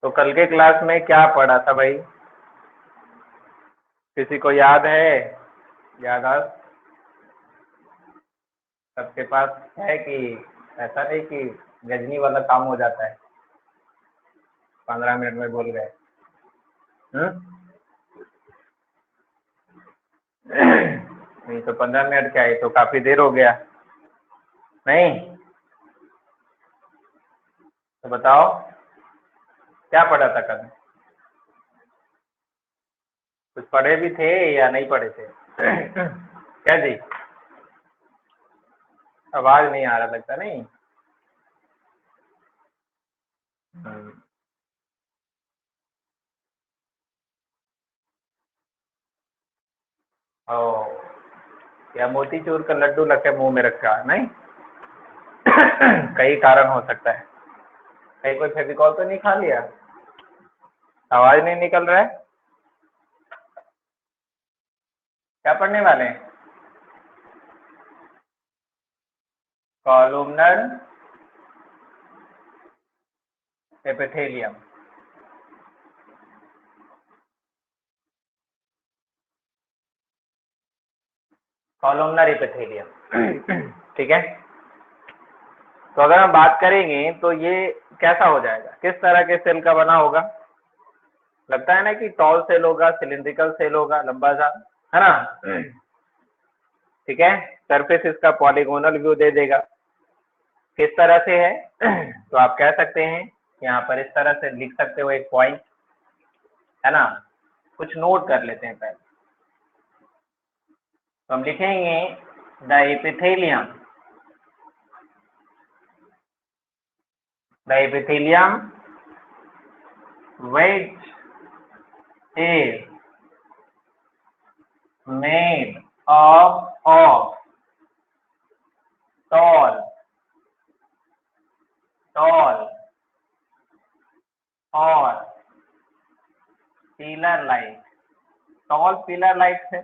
तो कल के क्लास में क्या पढ़ा था भाई? किसी को याद है? याद आ सबके पास है कि ऐसा नहीं कि गजनी वाला काम हो जाता है 15 मिनट में बोल गए? नहीं तो 15 मिनट क्या है, तो काफी देर हो गया। नहीं तो बताओ क्या पढ़ा था कल? कुछ पढ़े भी थे या नहीं पढ़े थे? क्या जी? आवाज नहीं आ रहा लगता, नहीं? हम्म, ओ, या मोतीचूर का लड्डू लगे मुंह में रखा नहीं? कई कारण हो सकता है। कहीं कोई फेविकॉल तो नहीं खा लिया? आवाज नहीं निकल रहा है? क्या पढ़ने वाले हैं? Columnar epithelium. Columnar epithelium. ठीक है। तो अगर हम बात करेंगे तो ये कैसा हो जाएगा, किस तरह के सेल का बना होगा? लगता है ना कि टॉल सेल होगा, सिलिंड्रिकल सेल होगा, लंबा सा, है ना? ठीक है। सरफेस इसका पॉलीगोनल व्यू दे देगा। किस तरह से है? तो आप कह सकते हैं यहाँ पर इस तरह से लिख सकते हो, एक पॉइंट, है ना? कुछ नोट कर लेते हैं पहले। तो हम लिखेंगे the epithelium, the epithelium which is made of tall और pillar like, tall pillar like से,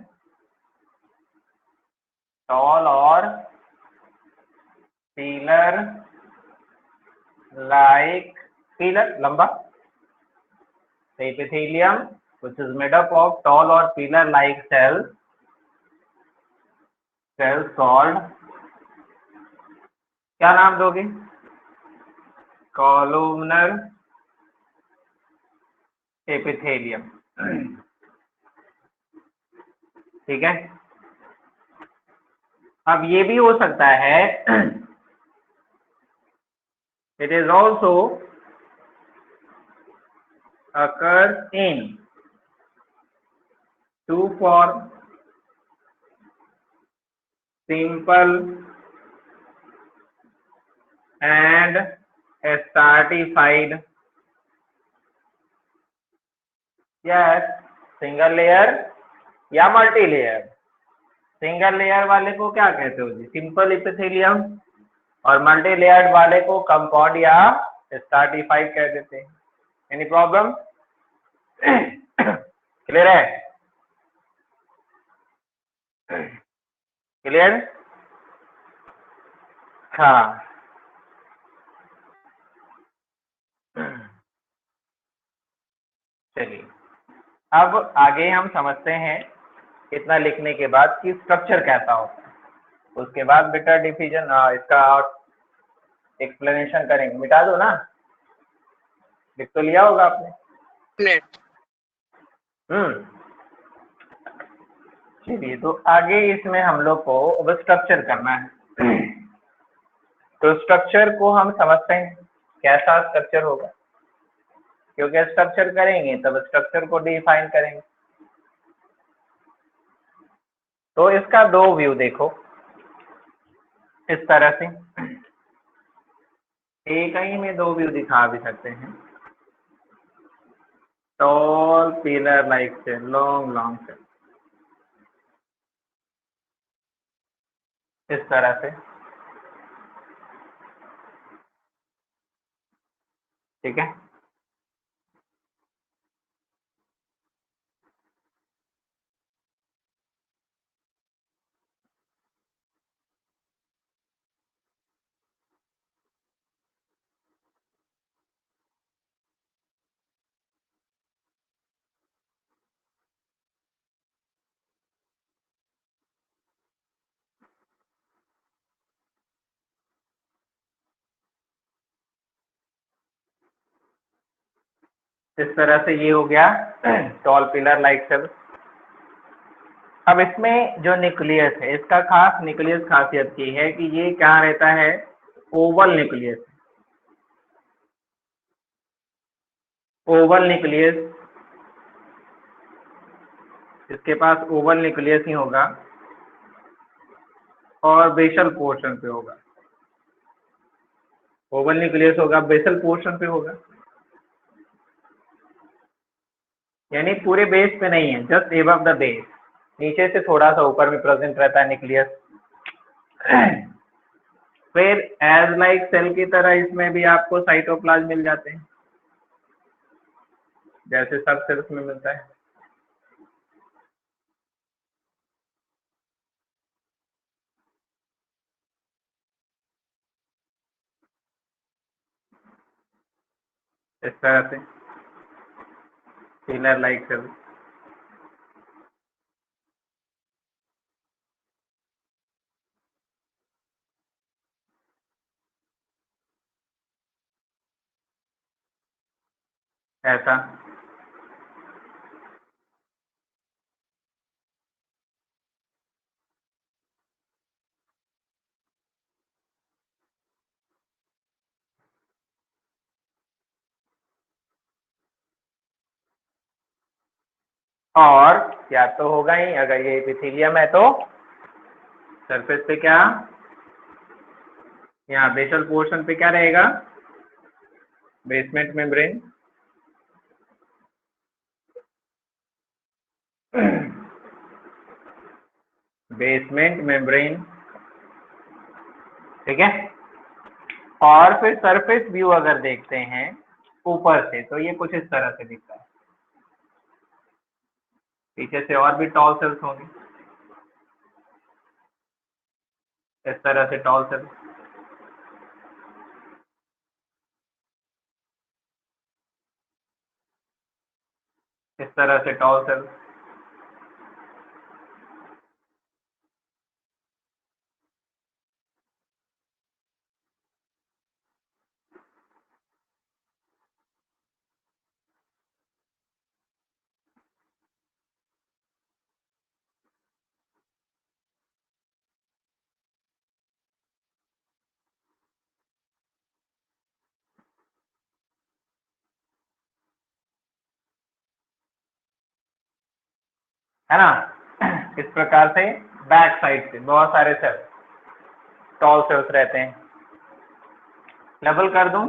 टॉल और पिलर लाइक, पिलर लंबा, epithelium which is made up of tall or pillar like cells called, क्या नाम दोगे? Columnar epithelium. ठीक है। अब ये भी हो सकता है, it is also occurs in two form, simple and stratified। Yes, single layer या मल्टी लेयर। सिंगल लेयर वाले को क्या कहते हो जी? Simple epithelium. और मल्टी लेयर्ड वाले को कंपाउंड या स्ट्राटिफाइड कह देते हैं। Any problem? क्लियर है? क्लियर? हाँ। चलिए अब आगे हम समझते हैं इतना लिखने के बाद कि स्ट्रक्चर कैसा होता है। उसके बाद बेटा डिफिजन इसका एक्सप्लेनेशन करेंगे। मिटा दो ना, लिख तो लिया होगा आपने। चलिए तो आगे इसमें हम लोग को अब स्ट्रक्चर करना है। तो स्ट्रक्चर को हम समझते हैं कैसा स्ट्रक्चर होगा, क्योंकि स्ट्रक्चर करेंगे तब स्ट्रक्चर को डिफाइन करेंगे। तो इसका दो व्यू देखो इस तरह से, एक ही में दो व्यू दिखा भी सकते हैं। टॉल पिलर लाइक से, लॉन्ग लॉन्ग से, इस तरह से। ठीक है। इस तरह से ये हो गया टॉल पिलर लाइक सेल। अब इसमें जो न्यूक्लियस है, इसका खास न्यूक्लियस खासियत ये है कि ये क्या रहता है, ओवल न्यूक्लियस। ओवल न्यूक्लियस, इसके पास ओवल न्यूक्लियस ही होगा और बेसल पोर्शन पे होगा। ओवल न्यूक्लियस होगा, बेसल पोर्शन पे होगा, यानी पूरे बेस पे नहीं है, जस्ट एबव द बेस, नीचे से थोड़ा सा ऊपर में प्रेजेंट रहता है न्यूक्लियस। फिर एज लाइक सेल की तरह इसमें भी आपको साइटोप्लाज्म मिल जाते हैं, जैसे सब सेल्स में मिलता है। इस तरह से पिलर लाइक सेल। ऐसा और या तो होगा ही, अगर ये एपिथेलियम है तो सरफेस पे क्या, यहाँ बेसल पोर्शन पे क्या रहेगा, बेसमेंट मेम्ब्रेन। बेसमेंट मेम्ब्रेन, ठीक है। और फिर सरफेस व्यू अगर देखते हैं ऊपर से तो ये कुछ इस तरह से दिखता है। पीछे से और भी टॉल सेल्स होंगे, इस तरह से टॉल सेल्स, इस तरह से टॉल सेल्स। है ना। इस प्रकार से बैक साइड से बहुत सारे सेल्स, टॉल सेल्स रहते हैं। लेवल कर दूं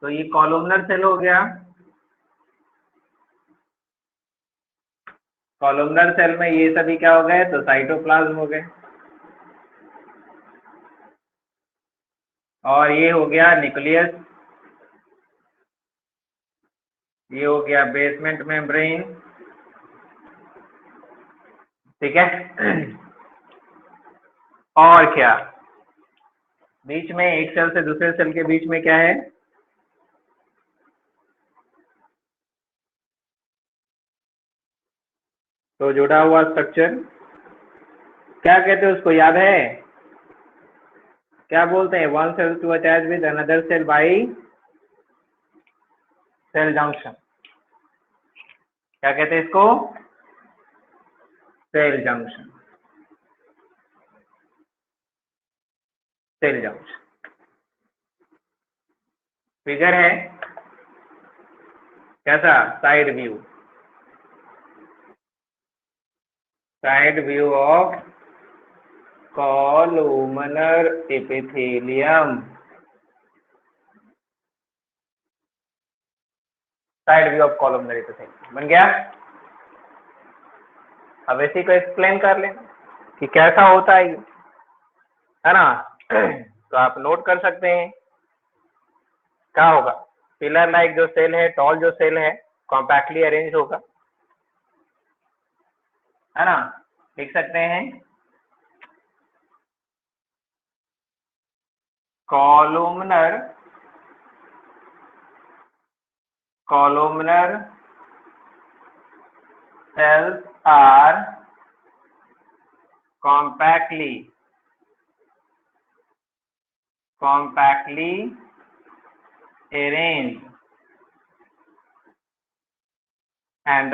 तो ये कॉलमनर सेल हो गया। कॉलमनर सेल में ये सभी क्या हो गए, तो साइटोप्लाज्म हो गए। और ये हो गया न्यूक्लियस, ये हो गया बेसमेंट मेम्ब्रेन, ठीक है। और क्या, बीच में एक सेल से दूसरे सेल के बीच में क्या है, तो जुड़ा हुआ स्ट्रक्चर, क्या कहते हैं उसको, याद है, क्या बोलते हैं, one cell to attach with another cell by cell junction. क्या कहते हैं इसको, cell junction, cell junction. Figure है कैसा, side view, side view of columnar epithelium, side view of columnar epithelium बन गया। अब इसी को एक्सप्लेन कर लें कि कैसा होता है ये, है ना। तो आप नोट कर सकते हैं क्या होगा, पिलर लाइक जो सेल है, टॉल जो सेल है, कॉम्पैक्टली अरेंज होगा, है ना। लिख सकते हैं columnar, columnar cells are compactly arranged and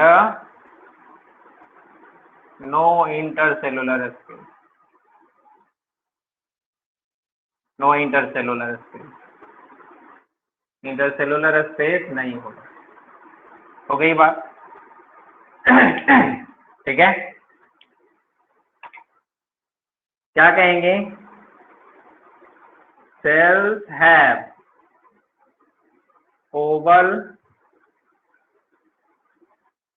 no intercellular space. No intercellular space. Intercellular space नहीं होगा। हो गई बात? ठीक है, क्या कहेंगे? Cells have Oval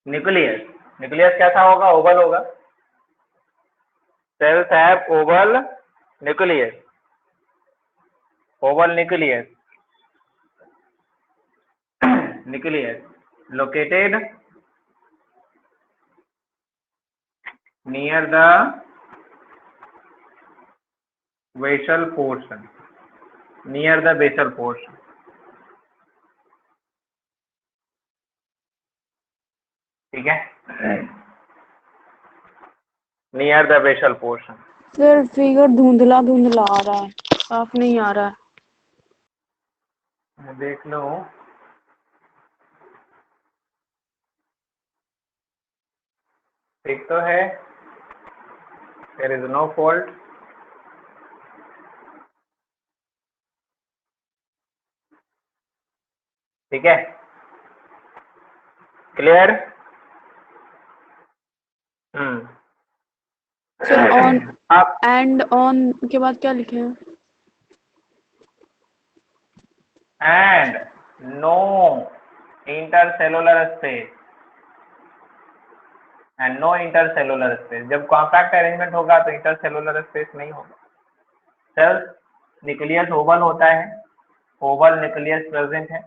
nucleus. Nucleus कैसा होगा? ओवल होगा। Cells have Oval nucleus. Oval nucleus located near the basal portion. Near the basal portion. ठीक है, near the basal portion. Sir figure धुंधला धुंधला आ रहा है, साफ नहीं आ रहा है। देख लो, ठीक तो है, देयर इज नो फॉल्ट। ठीक है, क्लियर? सर ऑन आप एंड ऑन के बाद क्या लिखे हैं? And no intercellular space. And no intercellular space. जब कॉम्पैक्ट अरेंजमेंट होगा तो इंटरसेलुलर स्पेस नहीं होगा। सेल्स न्यूक्लियस ओवल होता है, ओवल न्यूक्लियस प्रेजेंट है,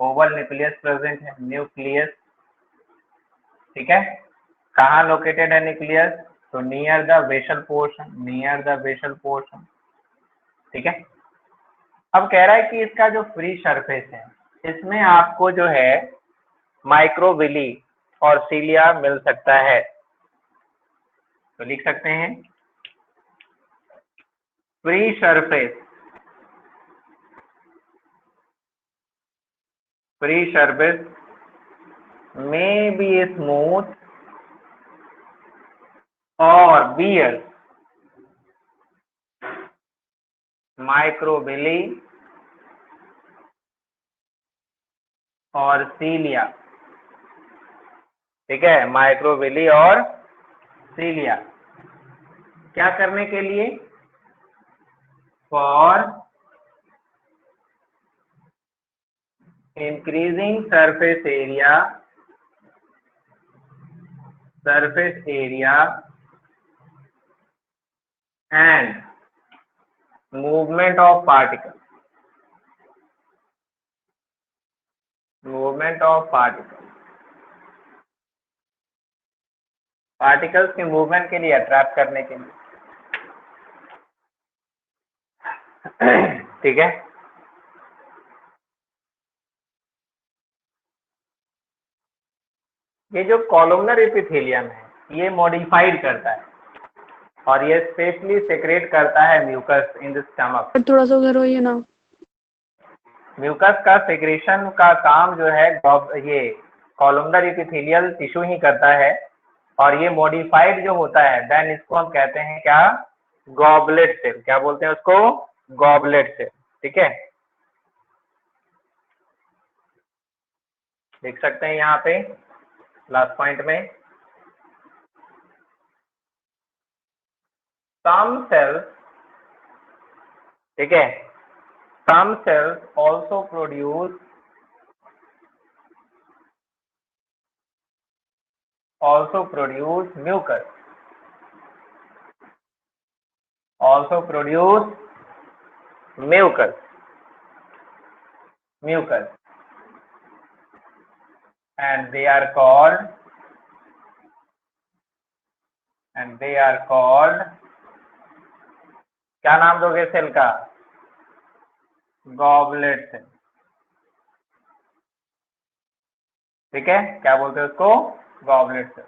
ओवल न्यूक्लियस प्रेजेंट है, न्यूक्लियस। ठीक है, कहाँ लोकेटेड है न्यूक्लियस? तो near the basal portion, near the basal portion. ठीक है, अब कह रहा है कि इसका जो फ्री सरफेस है, इसमें आपको जो है माइक्रोविली और सीलिया मिल सकता है। तो लिख सकते हैं free surface, free surface may be smooth or bear microvilli और सीलिया। ठीक है, माइक्रोविली और सीलिया क्या करने के लिए? For increasing surface area, surface area and movement of particles, movement of particles, particles के मूवमेंट के लिए, अट्रैक्ट करने के लिए। ठीक है, ये जो कॉलमनर एपिथेलियम है ये मॉडिफाइड करता है और ये स्पेशली सेक्रेट करता है म्यूकस इन द स्टमक। थोड़ा सा उधर होइए ना। म्यूकस का सेक्रेशन का काम जो है ये कॉलमनर एपिथेलियल टिश्यू ही करता है और ये मॉडिफाइड जो होता है देन इसको हम कहते हैं क्या? Goblet cell. क्या बोलते हैं उसको? Goblet cell. ठीक है, देख सकते हैं यहाँ पे लास्ट पॉइंट में, some cells, ठीक है, some cells also produce mucus, also produce mucus, mucus, and they are called क्या नाम दोगे सेल का? Goblet cell. ठीक है, क्या बोलते हैं उसको? गॉबलेट सेल,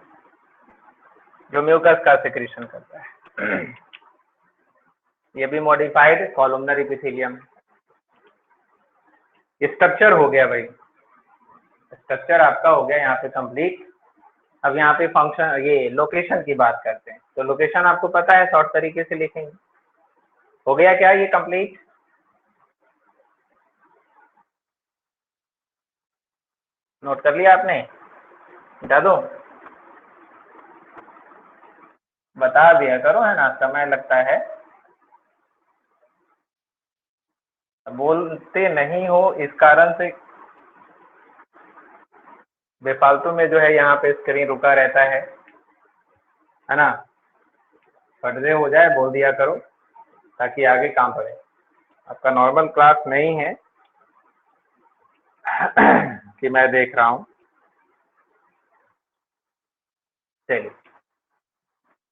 जो म्यूकस का सेक्रेशन करता है। ये भी मॉडिफाइड कॉलमनर एपिथेलियम। स्ट्रक्चर हो गया भाई, स्ट्रक्चर आपका हो गया यहाँ पे कंप्लीट। अब यहाँ पे फंक्शन ये लोकेशन की बात करते हैं। तो लोकेशन आपको पता है, शॉर्ट तरीके से लिखेंगे। हो गया क्या ये कंप्लीट? नोट कर लिया आपने? बता दो, बता दिया करो, है ना, समय लगता है। बोलते नहीं हो इस कारण से बेफालतू में जो है यहाँ पे स्क्रीन रुका रहता है ना। फटदे हो जाए बोल दिया करो ताकि आगे काम पड़े। आपका नॉर्मल क्लास नहीं है कि मैं देख रहा हूँ। चलिए,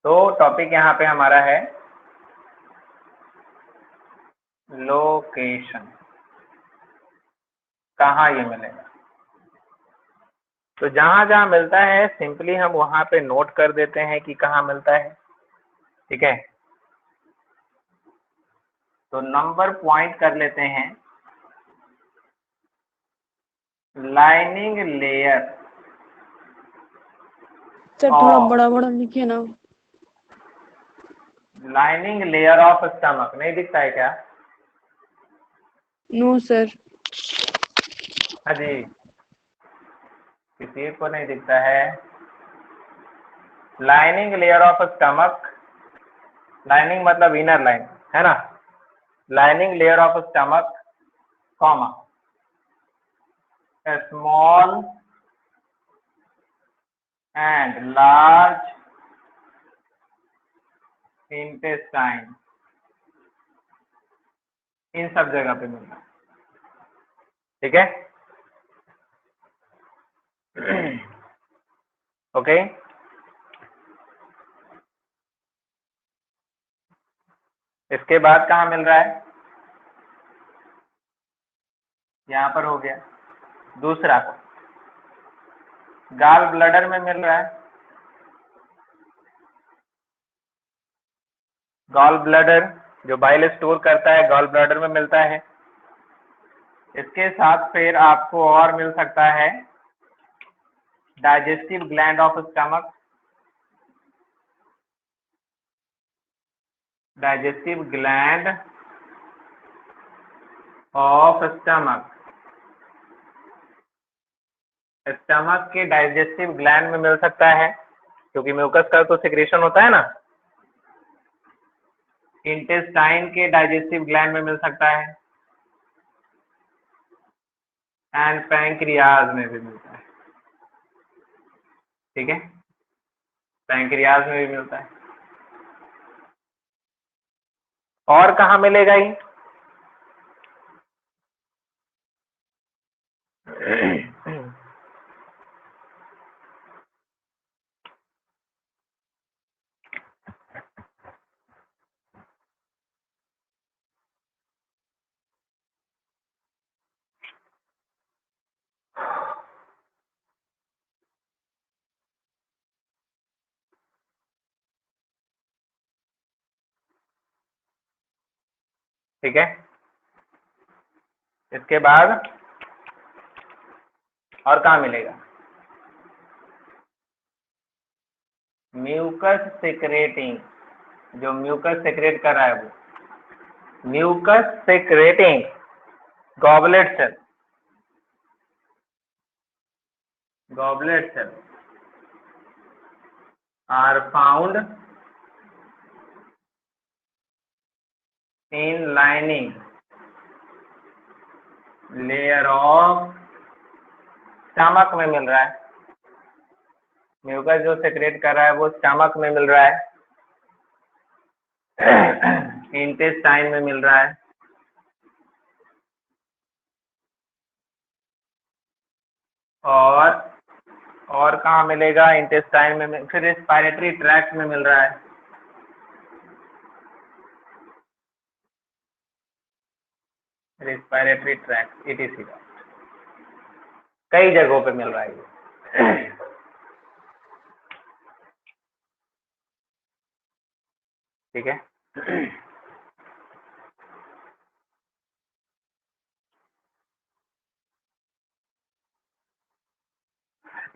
तो टॉपिक यहाँ पे हमारा है लोकेशन। कहाँ ये मिलेगा? तो जहां जहां मिलता है सिंपली हम वहां पे नोट कर देते हैं कि कहाँ मिलता है। ठीक है, तो नंबर पॉइंट कर लेते हैं। लाइनिंग लेयर सर थोड़ा बड़ा बड़ा लिखिए ना। लाइनिंग लेयर ऑफ स्टमक नहीं दिखता है क्या? No sir. हाँ जी, किसी को नहीं दिखता है। Lining layer of stomach, lining मतलब इनर लाइन, है ना। Lining layer of stomach comma small and large intestine, इन सब जगह पे मिलता है। ठीक है, ओके। इसके बाद कहाँ मिल रहा है? यहाँ पर हो गया। दूसरा को गॉल ब्लैडर में मिल रहा है। गॉल ब्लैडर जो बाइल स्टोर करता है, गॉल ब्लैडर में मिलता है। इसके साथ फिर आपको और मिल सकता है digestive gland of stomach, digestive gland of stomach. Stomach के डाइजेस्टिव ग्लैंड में मिल सकता है क्योंकि म्यूकस का तो सिक्रेशन होता है ना। इंटेस्टाइन के डाइजेस्टिव ग्लैंड में मिल सकता है एंड पैंक्रियाज में भी मिलता है। ठीक है, पैंक्रियाज में भी मिलता है। और कहाँ मिलेगा ये? ठीक है, इसके बाद और कहाँ मिलेगा? म्यूकस सेक्रेटिंग, जो म्यूकस सेक्रेट कर रहा है वो mucus secreting goblet cell, goblet cell are found in lining layer of stomach में मिल रहा है। म्यूकस जो सेक्रेट कर रहा है वो स्टमक में मिल रहा है, इंटेस्टाइन में मिल रहा है, और कहाँ मिलेगा? इंटेस्टाइन में, फिर रेस्पिरेटरी ट्रैक्ट में मिल रहा है। रेस्पिरेटरी ट्रैक्ट etc, कई जगहों पे मिल रहा है ये। ठीक है,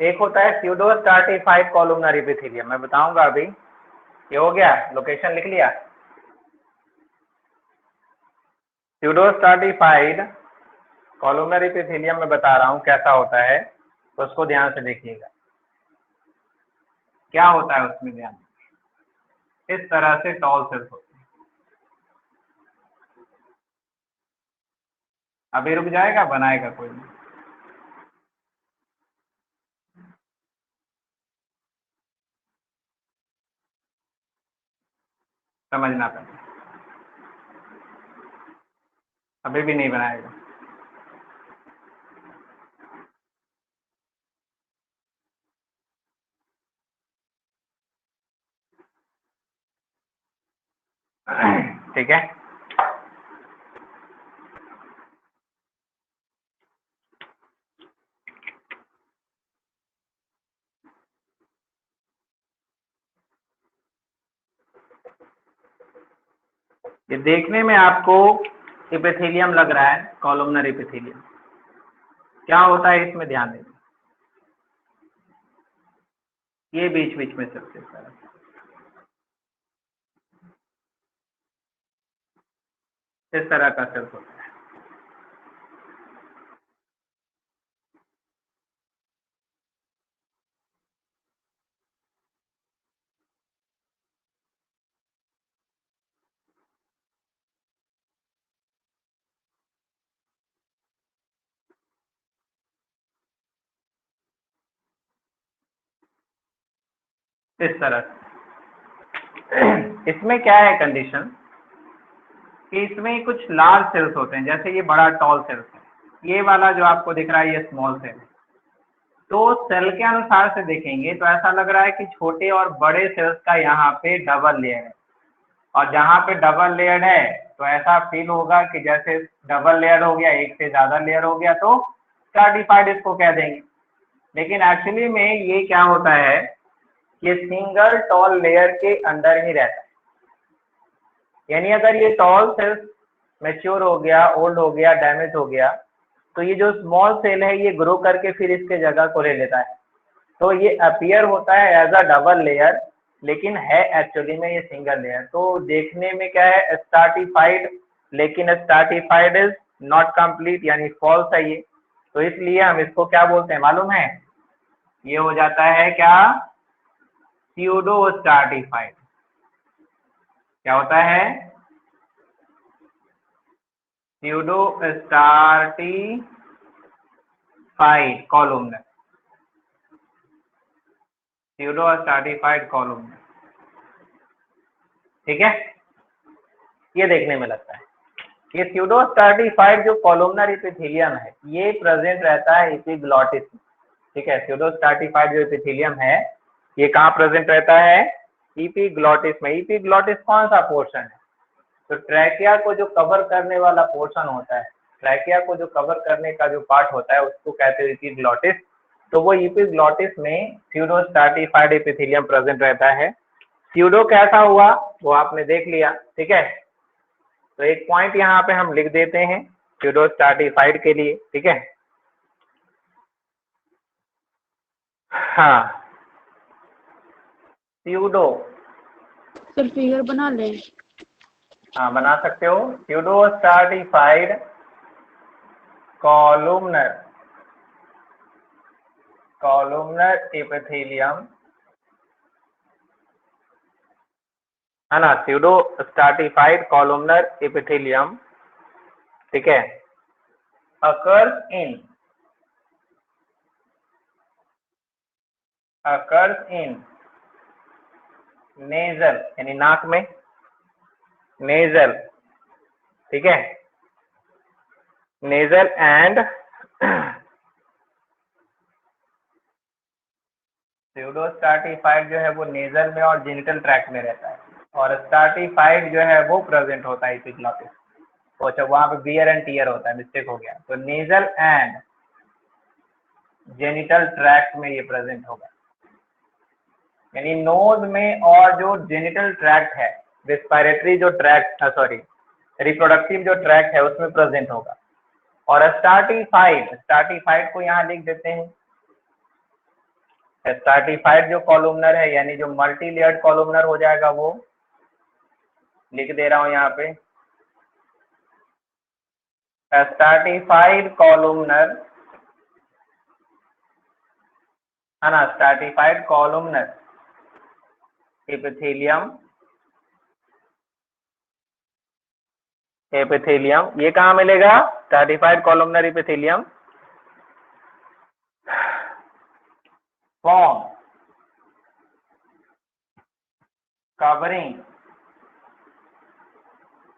एक होता है स्यूडो स्ट्राटिफाइड कॉलमनर एपिथेलियम, मैं बताऊंगा अभी। ये हो गया, लोकेशन लिख लिया। स्यूडो स्ट्राटिफाइड कॉलमनर एपिथेलियम में बता रहा हूं कैसा होता है, तो उसको ध्यान से देखिएगा क्या होता है उसमें। ध्यान, इस तरह से टॉल सेल्स होते हैं। अभी रुक जाएगा, बनाएगा कोई नहीं। समझना पड़ेगा, अभी भी नहीं बनाएगा। ठीक है, ये देखने में आपको एपिथेलियम लग रहा है, कॉलमनर एपिथेलियम। क्या होता है इसमें, ध्यान दें। ये बीच बीच में सबसे सारा इस तरह का सेल्स होता है। इस तरह से इसमें क्या है कंडीशन कि इसमें कुछ लार्ज सेल्स होते हैं, जैसे ये बड़ा टॉल सेल्स है, ये वाला जो आपको दिख रहा है ये स्मॉल सेल है। तो सेल के अनुसार से देखेंगे तो ऐसा लग रहा है कि छोटे और बड़े सेल्स का यहाँ पे डबल लेयर है, और जहाँ पे डबल लेयर है तो ऐसा फील होगा कि जैसे डबल लेयर हो गया, एक से ज्यादा लेयर हो गया, तो स्ट्राटिफाइड इसको कह देंगे। लेकिन एक्चुअली में ये क्या होता है, ये सिंगल टॉल लेयर के अंदर ही रहता है। यानी अगर ये टॉल सेल्स मैच्योर हो गया, ओल्ड हो गया, डैमेज हो गया, तो ये जो स्मॉल सेल है ये ग्रो करके फिर इसके जगह को ले लेता है। तो ये अपीयर होता है एज अ डबल लेयर, लेकिन है एक्चुअली में ये सिंगल लेयर। तो देखने में क्या है, स्ट्राटिफाइड, लेकिन स्ट्राटिफाइड इज नॉट कंप्लीट, यानी फॉल्स है ये। तो इसलिए हम इसको क्या बोलते हैं मालूम है, ये हो जाता है क्या, स्यूडो स्ट्राटिफाइड। क्या होता है, pseudo stratified columnar, pseudo stratified columnar. ठीक है, ये देखने में लगता है। ये स्यूडो स्ट्राटिफाइड जो कॉलमनर एपिथेलियम है ये प्रेजेंट रहता है एपिग्लॉटिस में। ठीक है, स्यूडो स्ट्राटिफाइड जो एपिथेलियम है ये कहाँ प्रेजेंट रहता है, एपिग्लॉटिस में। एपिग्लॉटिस कौन सा पोर्शन है, तो ट्रैकिया को जो कवर करने वाला पोर्शन होता है, ट्रैकिया को जो कवर करने का जो पार्ट होता है उसको कहते हैं एपिग्लॉटिस। तो वो एपिग्लॉटिस में स्यूडो स्ट्राटिफाइड एपिथेलियम प्रेजेंट रहता है। स्यूडो कैसा हुआ वो आपने देख लिया। ठीक है, तो एक पॉइंट यहाँ पे हम लिख देते हैं स्यूडो स्ट्राटिफाइड के लिए। ठीक है, हाँ, स्यूडो, सर फिगर बना ले। हाँ बना सकते हो। स्यूडो स्ट्राटिफाइड कॉलमनर एपिथेलियम है ना, स्यूडो स्ट्राटिफाइड कॉलमनर एपिथेलियम। ठीक है, occurs in नेजल, यानी नाक में, नेजल। ठीक है, नेजल एंड स्यूडो स्ट्राटिफाइड जो है वो नेजल में और जेनिटल ट्रैक्ट में रहता है, और स्ट्राटिफाइड जो है वो प्रेजेंट होता है एपिग्लॉटिस। तो अच्छा, वहां पे बियर एंड टीयर होता है, मिस्टेक हो गया। तो नेजल एंड जेनिटल ट्रैक्ट में ये प्रेजेंट होगा, यानी नोज में, और जो जेनिटल ट्रैक्ट है, रिस्पायरेटरी जो ट्रैक्ट, सॉरी रिप्रोडक्टिव जो ट्रैक्ट है उसमें प्रेजेंट होगा। और स्ट्राटिफाइड को यहाँ लिख देते हैं, स्ट्रैटिफाइड जो कॉलुमनर है यानी जो मल्टी लेयर्ड कॉलुमनर हो जाएगा वो लिख दे रहा हूं यहाँ पे, स्ट्रैटिफाइड कॉलुमनर है ना, स्ट्रैटिफाइड कॉलुमनर एपिथेलियम, एपिथेलियम ये कहाँ मिलेगा? Stratified columnar epithelium form covering,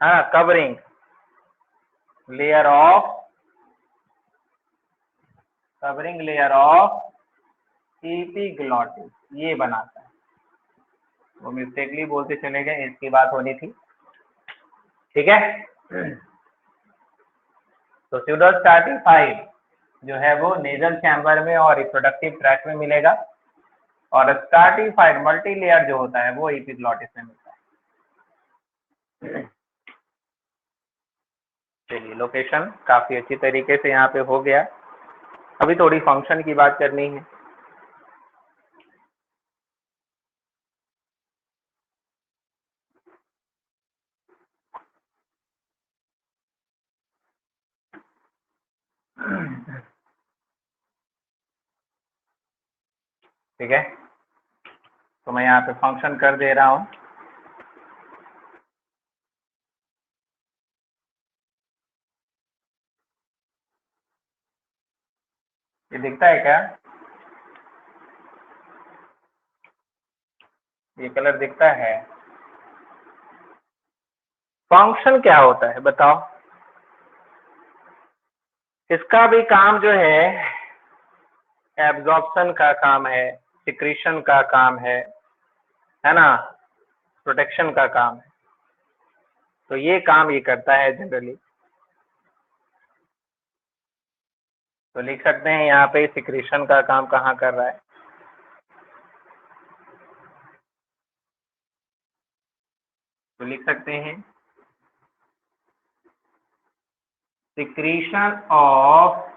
हाँ covering layer of, covering layer of epiglottis, ये बनाता है। वो मिस्टेकली बोलते चले गए, इसकी बात होनी थी, ठीक है। तो स्यूडो स्ट्रैटिफाइड जो है वो नेजल चैम्बर में और रिप्रोडक्टिव ट्रैक्ट में मिलेगा, और स्ट्रैटिफाइड मल्टी लेयर जो होता है वो एपिग्लॉटिस में मिलता है। चलिए लोकेशन काफी अच्छी तरीके से यहाँ पे हो गया। अभी थोड़ी फंक्शन की बात करनी है। ठीक है, तो मैं यहाँ पे फंक्शन कर दे रहा हूँ। ये दिखता है क्या? ये कलर दिखता है? फंक्शन क्या होता है बताओ? इसका भी काम जो है एब्जॉर्प्शन का काम है, सिक्रीशन का काम है ना, प्रोटेक्शन का काम है। तो ये काम ये करता है जनरली। तो लिख सकते हैं यहाँ पे सिक्रीशन का काम कहाँ कर रहा है? तो लिख सकते हैं secretion of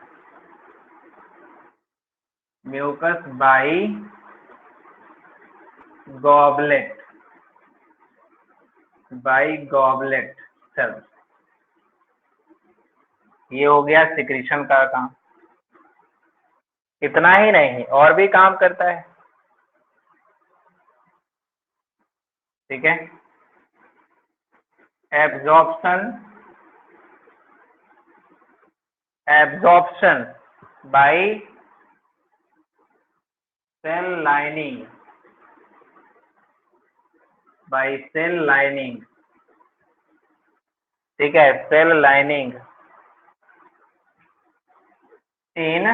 mucus by goblet, by goblet cells, ये हो गया सिक्रीशन का काम। इतना ही नहीं और भी काम करता है, ठीक है। Absorption, absorption by cell lining, by cell lining, ठीक है, सेल लाइनिंग इन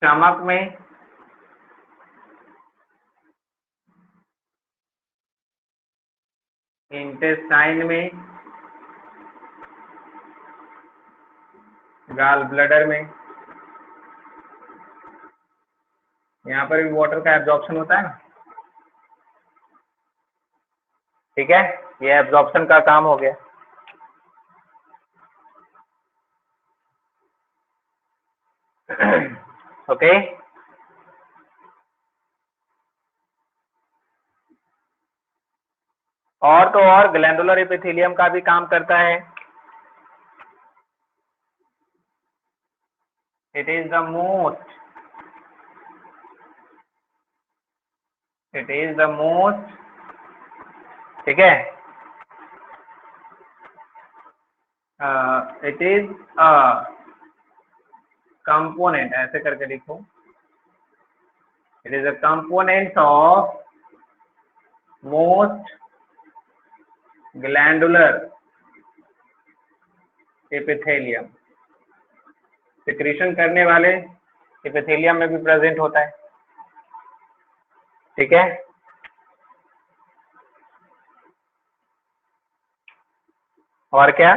स्टमक में, इंटेस्टाइन में, गाल ब्लडर में। यहाँ पर भी वाटर का एब्जॉर्प्शन होता है ना, ठीक है। ये एब्जॉर्प्शन का काम हो गया। ओके, और तो और ग्लैंडुलर एपिथेलियम का भी काम करता है। It is the most, it is the most, ठीक है, इट इज अ कंपोनेंट, ऐसे करके लिखो, it is a component of most glandular epithelium, secretion करने वाले एपिथेलियम में भी प्रेजेंट होता है, ठीक है। और क्या,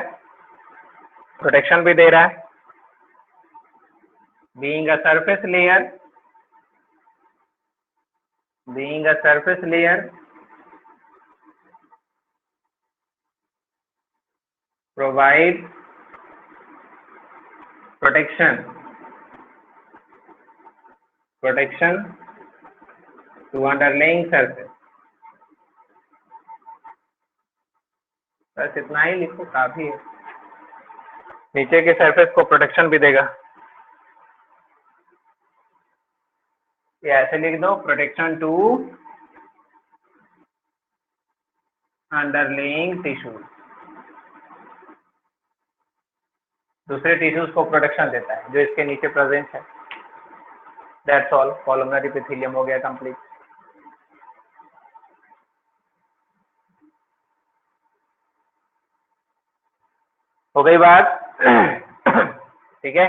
प्रोटेक्शन भी दे रहा है, being a surface layer, being a surface layer provide protection protection to underlying surface. बस इतना ही लिखो, काफी है। नीचे के सरफेस को प्रोटेक्शन भी देगा। ये ऐसे लिख दो, प्रोटेक्शन टू अंडरलेइंग टिश्यूज। दूसरे टिश्यूज को प्रोटेक्शन देता है जो इसके नीचे प्रेजेंट है। That's all. कॉलमनर एपिथेलियम हो गया कंप्लीट। हो गई बात? ठीक है।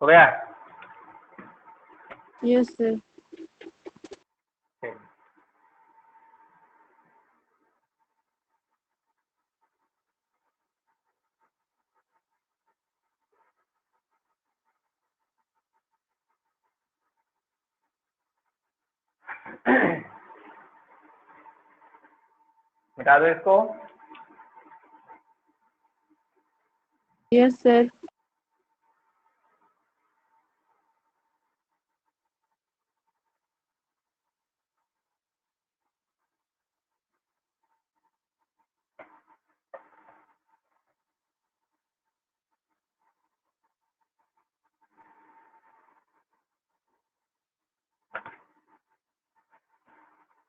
हो गया? Yes sir. मिटा दो इसको। Yes sir.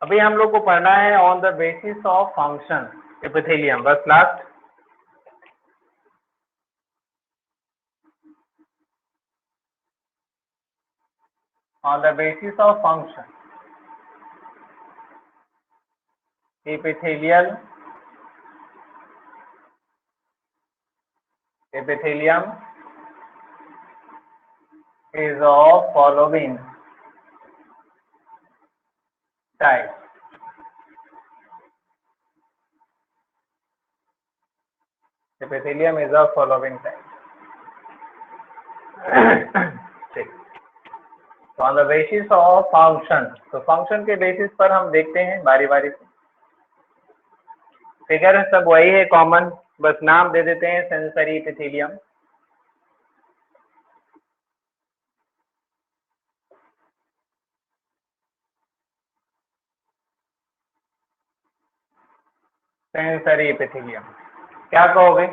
अभी हम लोग को पढ़ना है on the basis of function epithelium. बस last. On the basis of function epithelial epithelium is of following type. Epithelium is of following type. ठीक। तो on the basis of function, तो फंक्शन के बेसिस पर हम देखते हैं बारी बारी से। फिगर सब वही है कॉमन, बस नाम दे देते हैं सेंसरी एपिथेलियम। सेंसरी एपिथेलियम क्या कहोगे?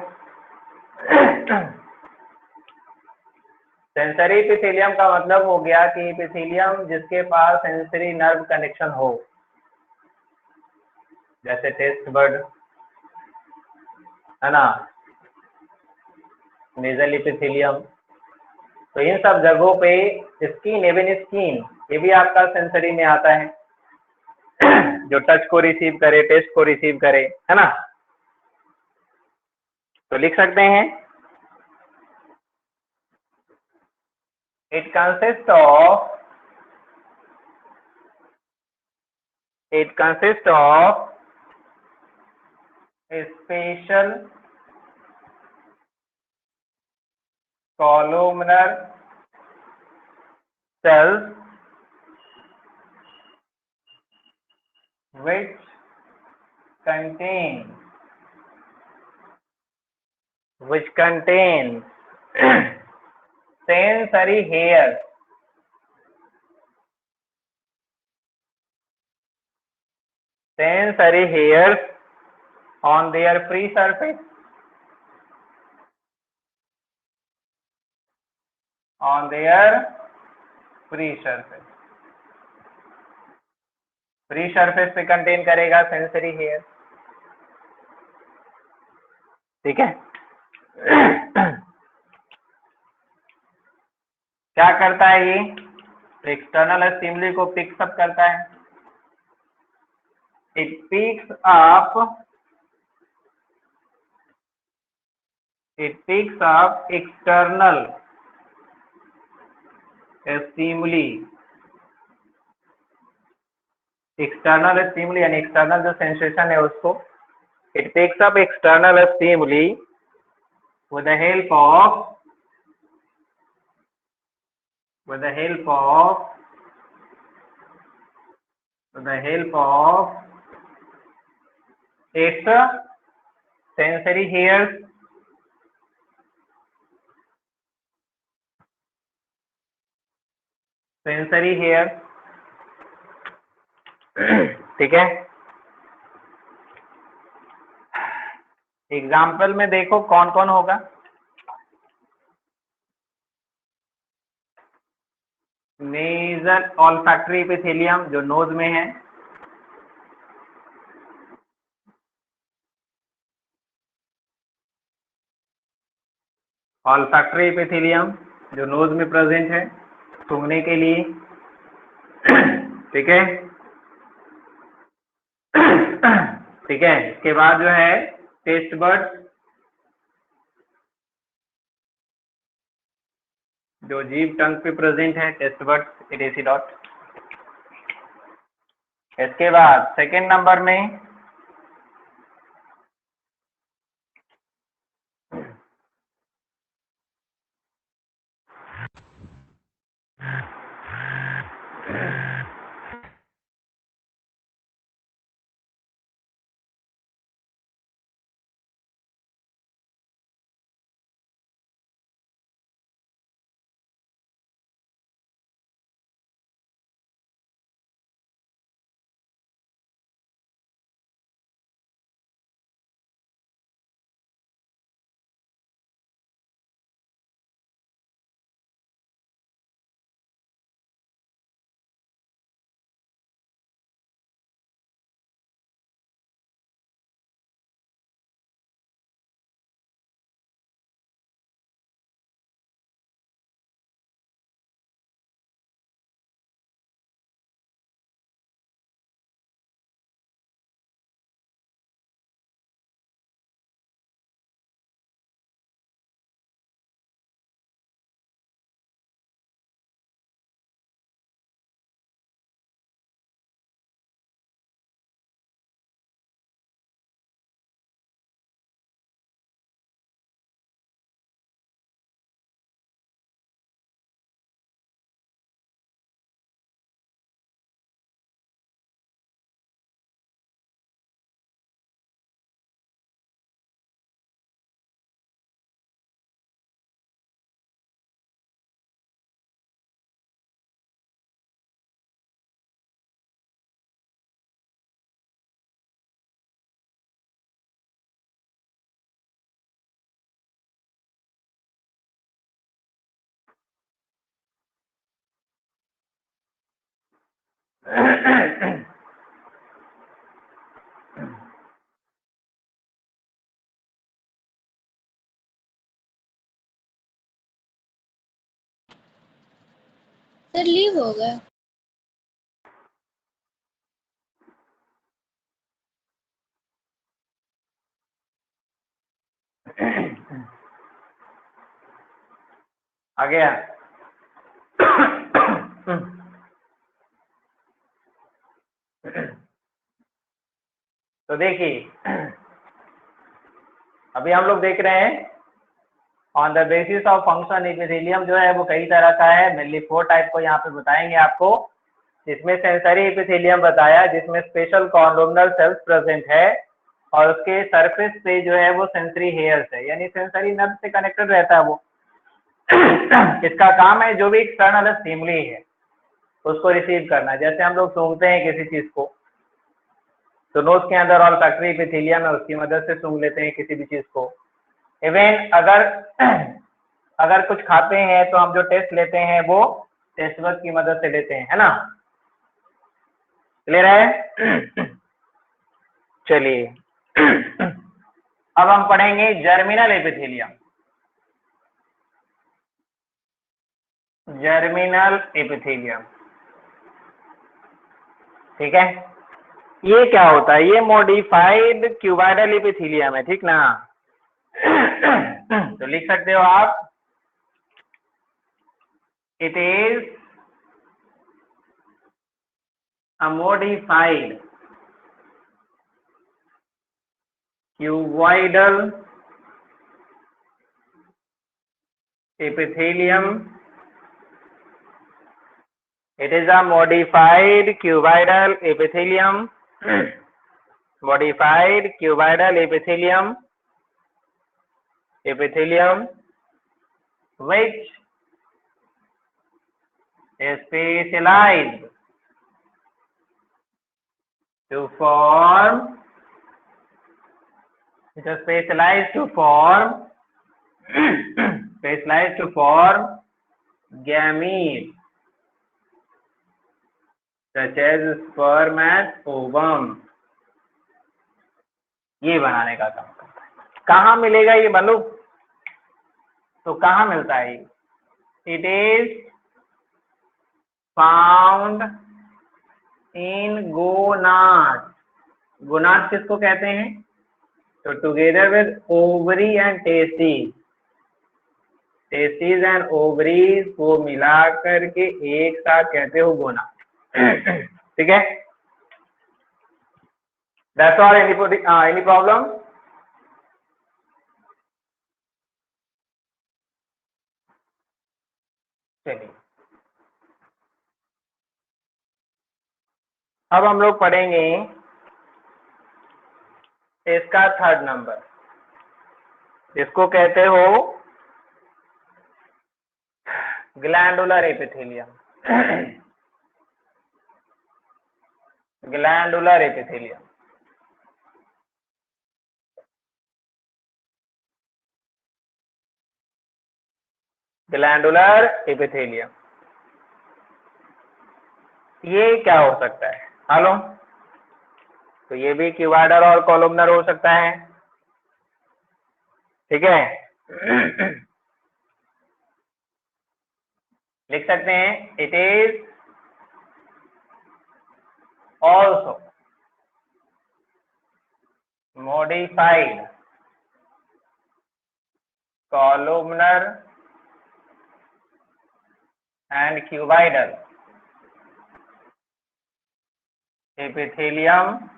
सेंसरी एपिथेलियम का मतलब हो गया कि एपिथेलियम जिसके पास सेंसरी नर्व कनेक्शन हो, जैसे टेस्ट बर्ड है ना, नेजल एपिथेलियम। तो इन सब जगहों पे स्किन, इवन स्किन, ये भी आपका सेंसरी में आता है, जो टच को रिसीव करे, टेस्ट को रिसीव करे, है ना। तो लिख सकते हैं it consists of a special columnar cells which contain sensory hairs on their free surface, free surface पे कंटेन करेगा सेंसरी हेयर। ठीक है। क्या करता है ये? एक्सटर्नल स्टिमुली को पिक्स अप करता है। It picks up external stimuli. External stimuli यानी एक्सटर्नल जो सेंसेशन है उसको It picks up external stimuli with the help of its sensory hairs, ठीक है। एग्जाम्पल में देखो कौन कौन होगा। नेजल ऑल्फैक्टरी एपिथेलियम जो नोज में है, ऑल्फैक्टरी एपिथेलियम जो नोज में प्रेजेंट है सूंघने के लिए, ठीक है। ठीक है, इसके बाद जो है टेस्ट बड्स जो जीभ टंग पे प्रेजेंट है, टेस्ट बड्स इडेसिडॉट। इसके बाद सेकेंड नंबर में सर लीव हो गया। आ गया। तो देखिए अभी हम लोग देख रहे हैं on the basis of function epithelium जो है वो कई तरह का है, मेनली 4 टाइप को यहाँ पे बताएंगे आपको। जिसमें सेंसरी एपिथेलियम बताया जिसमें स्पेशल कॉलमनर सेल्स प्रेजेंट है और उसके सरफेस पे जो है वो सेंसरी हेयर्स है, यानी सेंसरी नर्व से कनेक्टेड रहता है वो। इसका काम है जो भी एक्सटर्नल स्टिमुली है उसको रिसीव करना। जैसे हम लोग सूंघते हैं किसी चीज को तो नोज के अंदर ऑल्फैक्टरी एपिथेलियम है, उसकी मदद से सूंघ लेते हैं किसी भी चीज को। इवन अगर कुछ खाते हैं तो हम जो टेस्ट लेते हैं वो टेस्ट बड की मदद से लेते हैं, है ना। क्लियर है? चलिए अब हम पढ़ेंगे जर्मिनल एपिथेलियम। जर्मिनल एपिथेलियम, ठीक है। ये क्या होता है? ये मॉडिफाइड क्यूबाइडल एपिथेलियम है, ठीक ना। तो लिख सकते हो आप, it is a modified cuboidal epithelium. It is a modified cuboidal epithelium. Modified cuboidal epithelium which is specialized to form gametes such as sperm and ovum. ये बनाने का काम करता है. कहाँ मिलेगा ये मालूम? तो कहाँ मिलता है? It is found in gonad. Gonad किसको कहते हैं? तो together with ovary and testis and ovaries को मिलाकर के एक साथ कहते हो गोनाड. ठीक है, दैट्स ऑल. Any problem? चलिए अब हम लोग पढ़ेंगे इसका थर्ड नंबर, इसको कहते हो glandular epithelium. Glandular epithelium. Glandular epithelium ये क्या हो सकता है? हेलो, तो ये भी क्यूबाइडल और कॉलमनर हो सकता है. ठीक है, लिख सकते हैं it is also modified columnar and cuboidal epithelium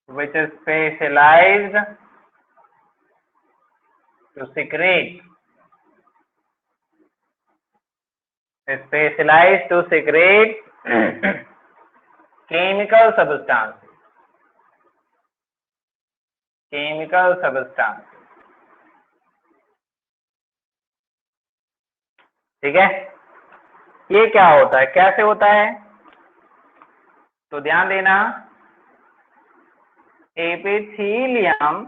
which is specialized to secrete chemical substance. ठीक है, ये क्या होता है, कैसे होता है? तो ध्यान देना, एपिथेलियम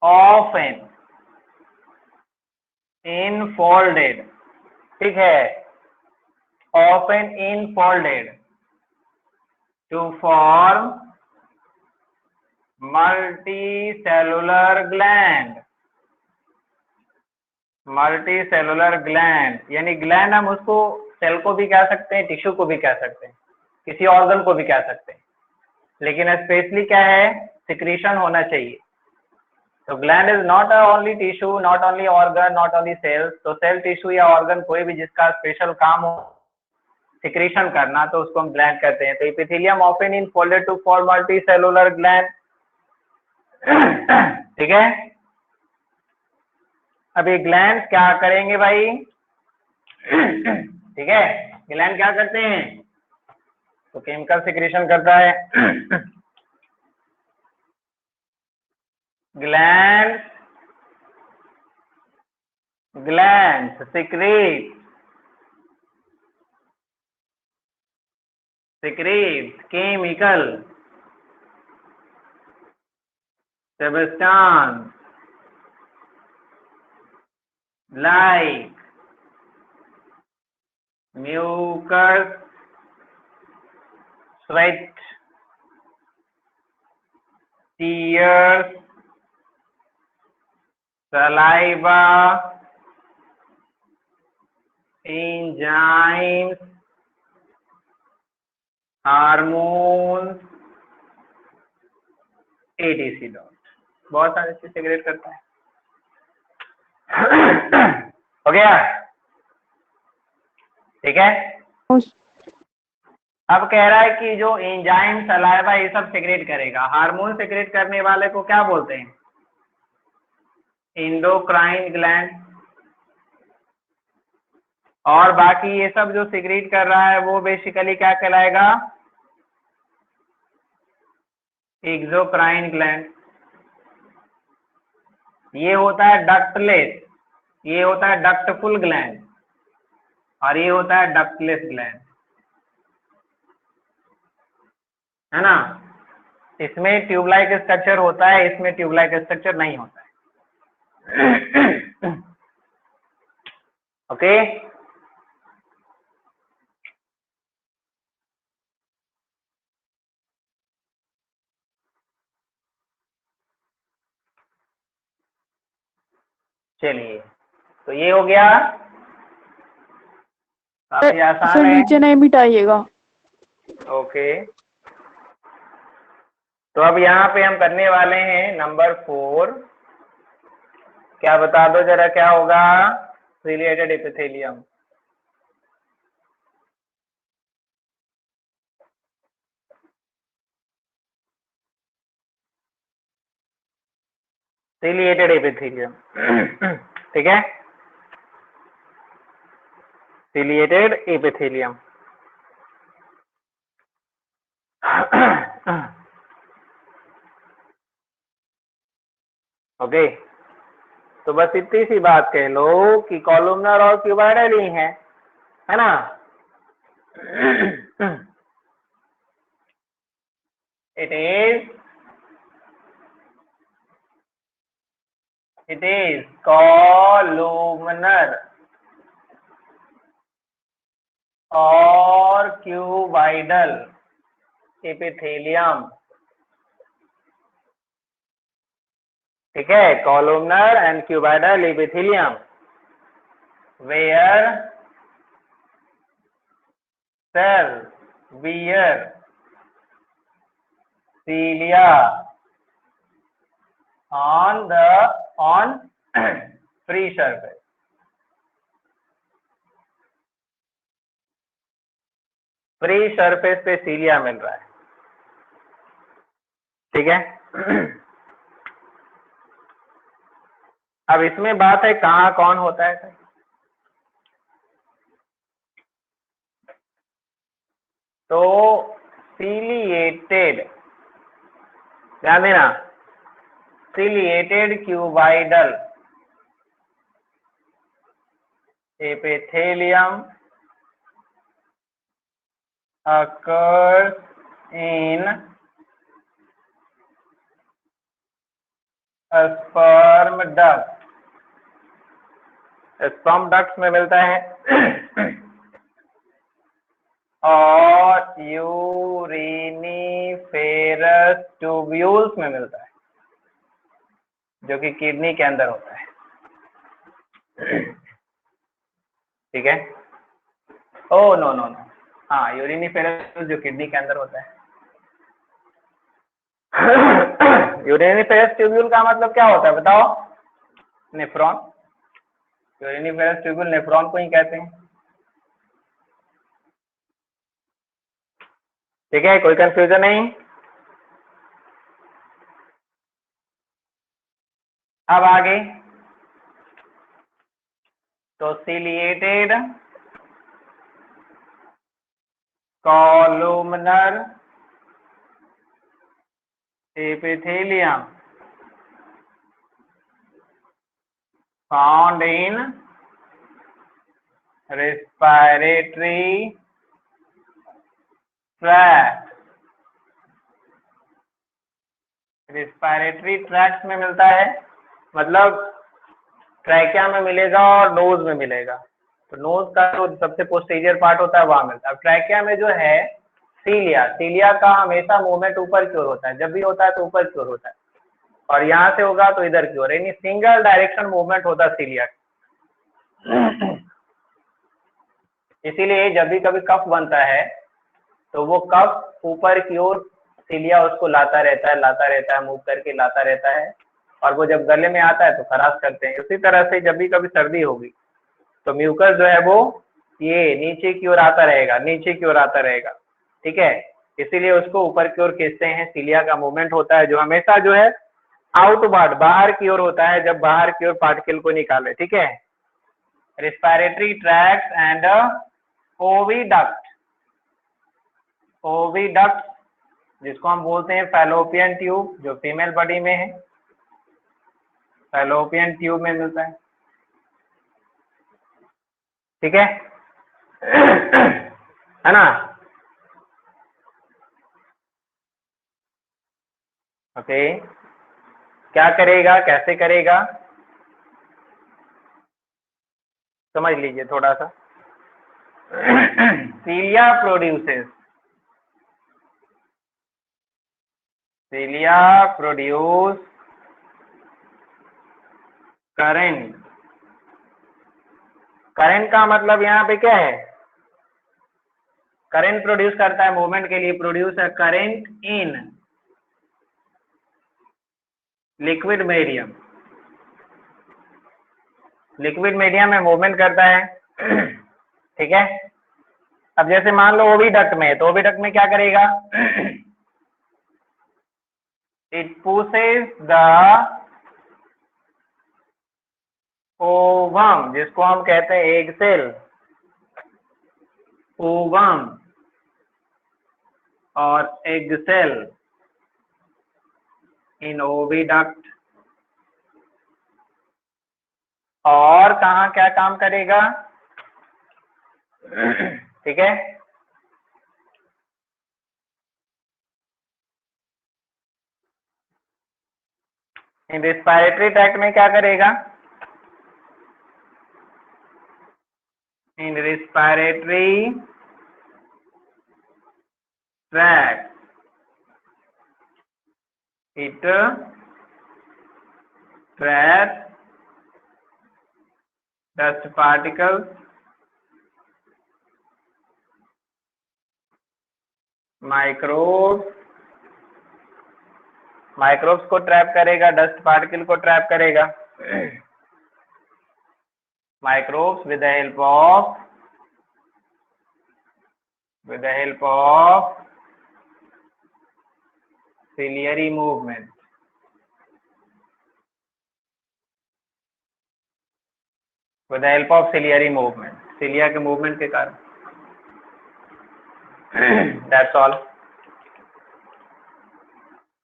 ऑफन इनफोल्डेड. ठीक है, often infolded to form multicellular gland. यानी ग्लैंड हम उसको सेल को भी कह सकते हैं, टिश्यू को भी कह सकते हैं, किसी ऑर्गन को भी कह सकते हैं, लेकिन स्पेशली क्या है? सिक्रीशन होना चाहिए. तो gland is not only tissue, not only organ, not only cells. तो सेल, टिश्यू या ऑर्गन कोई भी जिसका स्पेशल काम हो सिक्रीशन करना, तो उसको हम ग्लैंड कहते हैं. तो epithelium often infolded to form multicellular gland. ठीक है, अब ये ग्लैंड क्या करेंगे भाई? ठीक है, ग्लैंड क्या करते हैं? तो केमिकल सिक्रीशन करता है. Gland secretes chemical substance like mucus, sweat, tears, saliva, enzymes, hormones, ADC dot. बहुत सारे चीज सेग्रेट करता है. हो गया? ठीक है, अब कह रहा है कि जो एंजाइम सलाइवा ये सब सेक्रेट करेगा, हार्मोन सेक्रेट करने वाले को क्या बोलते हैं? Endocrine gland. और बाकी ये सब जो सेक्रेट कर रहा है वो बेसिकली क्या कहलाएगा? Exocrine gland. ये होता है डक्टलेस, ये होता है डक्टफुल ग्लैंड, और ये होता है डक्टलेस ग्लैंड, है ना। इसमें ट्यूबलाइक स्ट्रक्चर होता है, इसमें ट्यूबलाइक स्ट्रक्चर नहीं होता है। ओके। चलिए, तो ये हो गया, काफी आसान सर है। नीचे नहीं मिटाइएगा। ओके, तो अब यहाँ पे हम करने वाले हैं नंबर 4। क्या बता दो जरा, क्या होगा? Ciliated epithelium. सिलिएटेड एपिथेलियम, ठीक है, सिलिएटेड एपिथेलियम। ओके, तो बस इतनी सी बात कह लो कि कॉलमनर और क्यूबाइडल ही है ना। it is columnar और क्यूबाइडल एपिथेलियम, ठीक है, columnar and cuboidal epithelium where cell bear cilia on free surface। Free surface पे सीलिया मिल रहा है, ठीक है। अब इसमें बात है कहाँ कौन होता है। तो सीलिएटेड, ध्यान देना, ciliated cuboidal epithelium occurs in sperm duct, sperm duct में मिलता है और यूरिनिफेरस ट्यूब्यूल्स में मिलता है, जो कि किडनी के अंदर होता है, ठीक है। ओ नो नो नो, हाँ, यूरिनिफेरस जो किडनी के अंदर होता है। यूरिनिफेरस ट्यूब्यूल का मतलब क्या होता है बताओ? नेफ्रॉन। यूरिनिफेरस ट्यूब्यूल नेफ्रॉन को ही कहते हैं, ठीक है, कोई कंफ्यूजन नहीं। अब आगे, तो ciliated columnar epithelium found in respiratory tract, respiratory tract में मिलता है, मतलब ट्रैकिया में मिलेगा और नोज में मिलेगा। तो नोज का जो सबसे पोस्टीरियर पार्ट होता है वहां मिलता है। अब ट्रैकिया में जो है सीलिया, सीलिया का हमेशा मूवमेंट ऊपर की ओर होता है, जब भी होता है तो ऊपर की ओर होता है, और यहाँ से होगा तो इधर की ओर, यानी सिंगल डायरेक्शन मूवमेंट होता है सीलिया। इसीलिए जब भी कभी कफ बनता है तो वो कफ ऊपर की ओर सीलिया उसको लाता रहता है, मूव करके लाता रहता है, और वो जब गले में आता है तो खराश करते हैं। उसी तरह से जब भी कभी सर्दी होगी तो म्यूकस जो है वो ये नीचे की ओर आता रहेगा, नीचे की ओर आता रहेगा, ठीक है, इसीलिए उसको ऊपर की ओर खींचते हैं। सीलिया का मूवमेंट होता है जो हमेशा जो है आउटवर्ड, बाहर की ओर होता है, जब बाहर की ओर पार्टिकल को निकाले। ठीक है, respiratory tract and oviduct, oviduct जिसको हम बोलते हैं फैलोपियन ट्यूब, जो फीमेल बॉडी में है, फैलोपियन ट्यूब में मिलता है। ठीक है ना? ओके, क्या करेगा, कैसे करेगा, समझ लीजिए थोड़ा सा। सीलिया प्रोड्यूसेस, सीलिया प्रोड्यूस करंट। करंट का मतलब यहाँ पे क्या है, करंट प्रोड्यूस करता है मूवमेंट के लिए, प्रोड्यूस है current in liquid medium, liquid medium में मूवमेंट करता है। ठीक है, अब जैसे मान लो ओविडक्ट में है, तो ओविडक्ट में क्या करेगा, इट पुशेस द ओवम, जिसको हम कहते हैं एग सेल, ओवम और एग सेल इन ओविडक्ट। और कहाँ क्या काम करेगा, ठीक है, इन रेस्पिरेटरी ट्रैक्ट में क्या करेगा, in respiratory tract it trap dust particles, microbes, microbes को ट्रैप करेगा, डस्ट पार्टिकल को ट्रैप करेगा। Microbes with the help of ciliary movement, with the help of ciliary movement, cilia के मूवमेंट के कारण। That's all.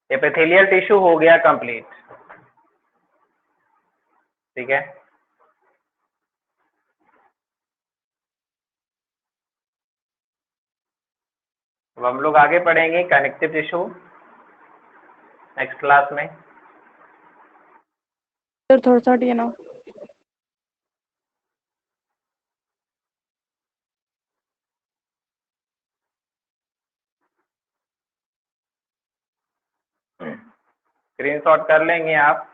एपिथेलियल टिश्यू हो गया complete. ठीक है, अब हम लोग आगे पढ़ेंगे कनेक्टिव टिश्यू नेक्स्ट क्लास में। सर थोड़ा सा हटिए ना। स्क्रीनशॉट कर लेंगे आप।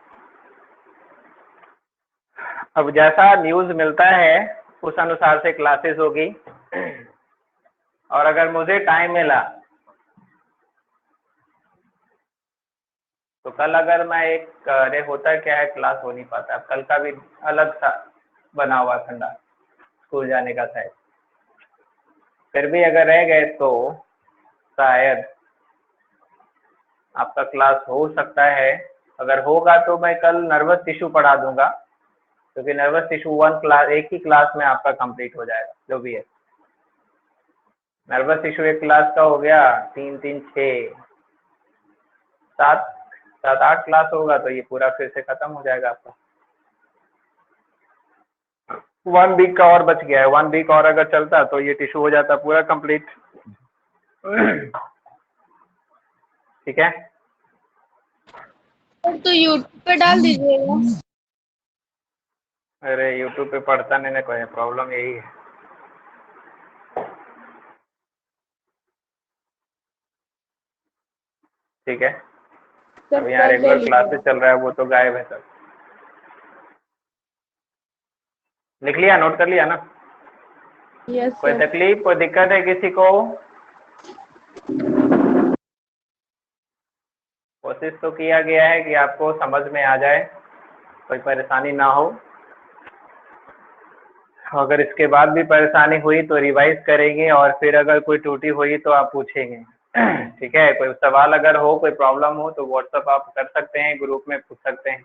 अब जैसा न्यूज़ मिलता है उस अनुसार से क्लासेस होगी, और अगर मुझे टाइम मिला तो कल अगर मैं एक, अरे होता क्या है क्लास हो नहीं पाता, अब कल का भी अलग सा बना हुआ ठंडा स्कूल जाने का था, फिर भी अगर रह गए तो शायद आपका क्लास हो सकता है। अगर होगा तो मैं कल नर्वस टिश्यू पढ़ा दूंगा, क्योंकि नर्वस टिश्यू वन क्लास एक ही क्लास में आपका कंप्लीट हो जाएगा जो भी है। नर्वस टिश्यू एक क्लास का हो गया, 3 3 6 7 7 8 क्लास होगा तो ये पूरा फिर से खत्म हो जाएगा आपका। 1 वीक का और बच गया है, 1 वीक और अगर चलता तो ये टिश्यू हो जाता पूरा कंप्लीट। ठीक है, और तो यूट्यूब पे डाल दीजिएगा। अरे यूट्यूब पे पढ़ता नहीं ना कोई, प्रॉब्लम यही है। ठीक है, सर अब यहाँ पेन ले रेगुलर क्लासेस लीजिएगा। चल रहा है, वो तो गायब है सर। लिख लिया, नोट कर लिया ना? यस कोई सर। तकलीफ, कोई दिक्कत है किसी को? कोशिश तो किया गया है कि आपको समझ में आ जाए, कोई परेशानी ना हो। अगर इसके बाद भी परेशानी हुई तो रिवाइज करेंगे और फिर अगर कोई त्रुटि हुई तो आप पूछेंगे। ठीक है, कोई सवाल अगर हो, कोई प्रॉब्लम हो तो व्हाट्सअप आप कर सकते हैं, ग्रुप में पूछ सकते हैं।